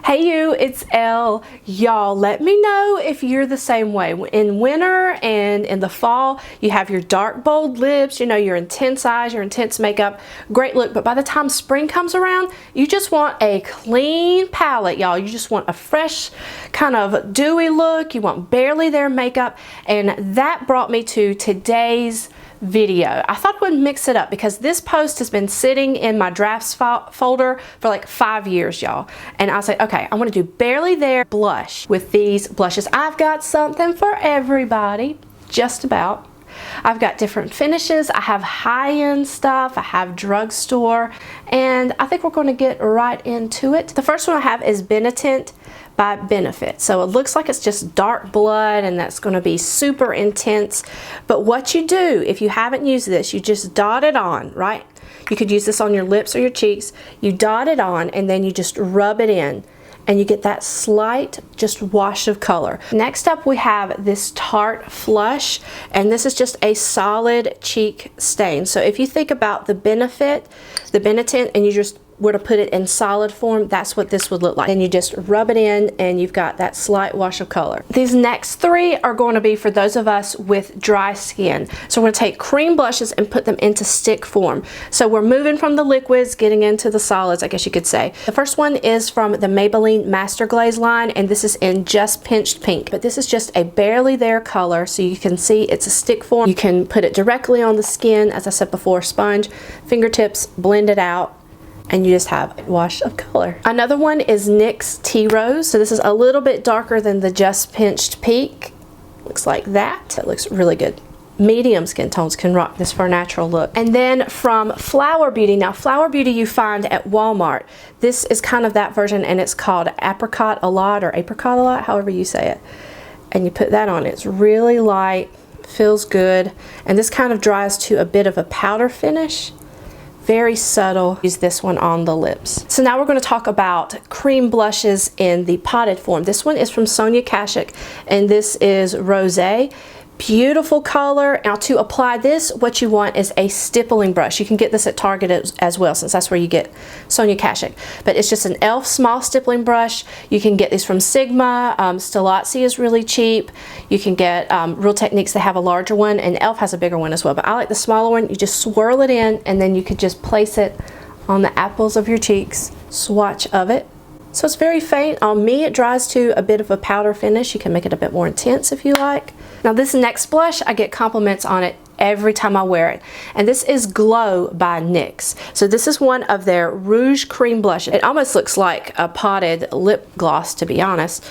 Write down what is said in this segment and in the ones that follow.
Hey you, it's Elle. Y'all, let me know if you're the same way. In winter and in the fall, you have your dark, bold lips, you know, your intense eyes, your intense makeup, great look. But by the time spring comes around, you just want a clean palette, y'all. You just want a fresh, kind of dewy look. You want barely there makeup. And that brought me to today's video. I thought I would mix it up because this post has been sitting in my drafts folder for like 5 years, y'all. And I was like, okay, I want to do barely there blush with these blushes. I've got something for everybody, just about. I've got different finishes. I have high-end stuff. I have drugstore, and I think we're going to get right into it. The first one I have is Benetint by Benefit. So it looks like it's just dark blood, and that's going to be super intense. But what you do, if you haven't used this, you just dot it on, right? You could use this on your lips or your cheeks. You dot it on, and then you just rub it in, and you get that slight just wash of color. Next up we have this Tarte Flush, and this is just a solid cheek stain. So if you think about the Benefit, the Benetint, and you just were to put it in solid form, that's what this would look like. And you just rub it in and you've got that slight wash of color. These next three are going to be for those of us with dry skin. So we're going to take cream blushes and put them into stick form. So we're moving from the liquids, getting into the solids, I guess you could say. The first one is from the Maybelline Master Glaze line, and this is in Just Pinched Pink. But this is just a barely there color, so you can see it's a stick form. You can put it directly on the skin, as I said before, sponge, fingertips, blend it out, and you just have a wash of color. Another one is NYX Tea Rose. So this is a little bit darker than the Just Pinched Pink. Looks like that. It looks really good. Medium skin tones can rock this for a natural look. And then from Flower Beauty. Now Flower Beauty you find at Walmart. This is kind of that version, and it's called Apricot a Lot, or Apricot a Lot, however you say it. And you put that on. It's really light, feels good, and this kind of dries to a bit of a powder finish. Very subtle. Use this one on the lips. So now we're going to talk about cream blushes in the potted form. This one is from Sonia Kashuk, and this is Rosé. Beautiful color. Now to apply this, what you want is a stippling brush. You can get this at Target as well, since that's where you get Sonia Kashuk. But it's just an e.l.f. small stippling brush. You can get these from Sigma. Stilazzi is really cheap. You can get Real Techniques that have a larger one, and e.l.f. has a bigger one as well. But I like the smaller one. You just swirl it in, and then you could just place it on the apples of your cheeks. Swatch of it. So it's very faint. On me, it dries to a bit of a powder finish. You can make it a bit more intense if you like. Now this next blush, I get compliments on it every time I wear it. And this is Glow by NYX. So this is one of their Rouge Cream blushes. It almost looks like a potted lip gloss, to be honest.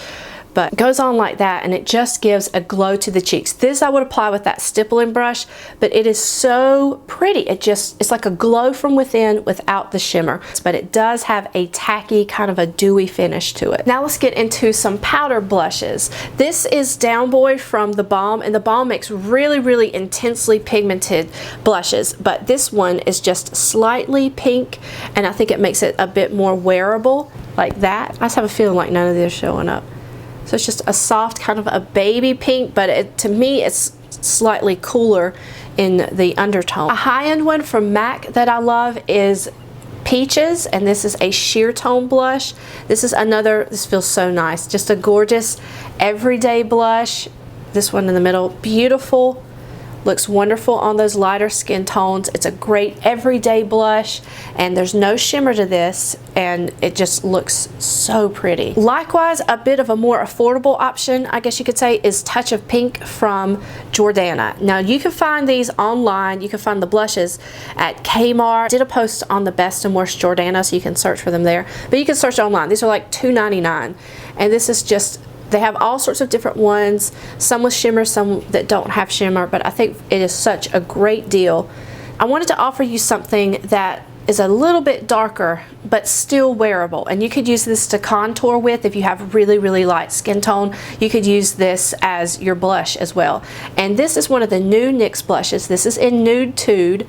But it goes on like that, and it just gives a glow to the cheeks. This I would apply with that stippling brush, but it is so pretty. It's like a glow from within without the shimmer. But it does have a tacky, kind of a dewy finish to it. Now let's get into some powder blushes. This is Down Boy from The Balm, and The Balm makes really, really intensely pigmented blushes. But this one is just slightly pink, and I think it makes it a bit more wearable, like that. I just have a feeling like none of these are showing up. So it's just a soft, kind of a baby pink, but to me it's slightly cooler in the undertone. A high-end one from MAC that I love is Peaches, and this is a sheer tone blush. This feels so nice. Just a gorgeous everyday blush. This one in the middle, beautiful. Looks wonderful on those lighter skin tones. It's a great everyday blush, and there's no shimmer to this, and it just looks so pretty. Likewise, a bit of a more affordable option, I guess you could say, is Touch of Pink from Jordana. Now you can find these online. You can find the blushes at Kmart. I did a post on the best and worst Jordana, so you can search for them there. But you can search online. These are like $2.99, and this is just, they have all sorts of different ones, some with shimmer, some that don't have shimmer, but I think it is such a great deal. I wanted to offer you something that is a little bit darker, but still wearable. And you could use this to contour with if you have really, really light skin tone. You could use this as your blush as well. And this is one of the new NYX blushes. This is in Nude Tude.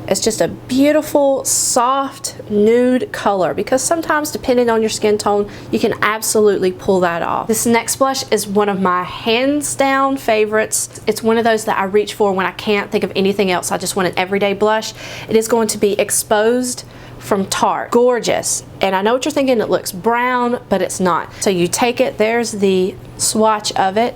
It's just a beautiful, soft, nude color, because sometimes, depending on your skin tone, you can absolutely pull that off. This next blush is one of my hands down favorites. It's one of those that I reach for when I can't think of anything else. I just want an everyday blush. It is going to be Exposed from Tarte. Gorgeous. And I know what you're thinking, it looks brown, but it's not. So you take it, there's the swatch of it,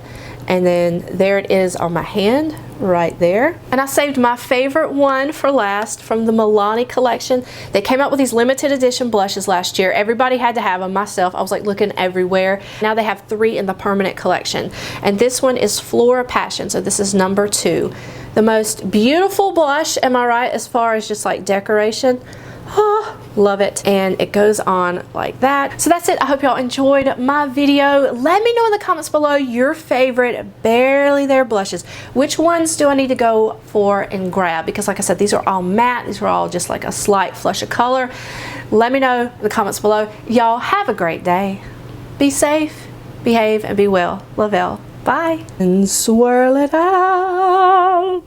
and then there it is on my hand right there. And I saved my favorite one for last from the Milani collection. They came out with these limited edition blushes last year. Everybody had to have them. Myself, I was like looking everywhere. Now they have 3 in the permanent collection. And this one is Flora Passion, so this is number 2. The most beautiful blush, am I right, as far as just like decoration? Oh, love it. And it goes on like that. So that's it. I hope y'all enjoyed my video. Let me know in the comments below your favorite barely there blushes. Which ones do I need to go for and grab? Because like I said, these are all matte. These are all just like a slight flush of color. Let me know in the comments below. Y'all have a great day. Be safe, behave, and be well. Love Elle. Bye. And swirl it out.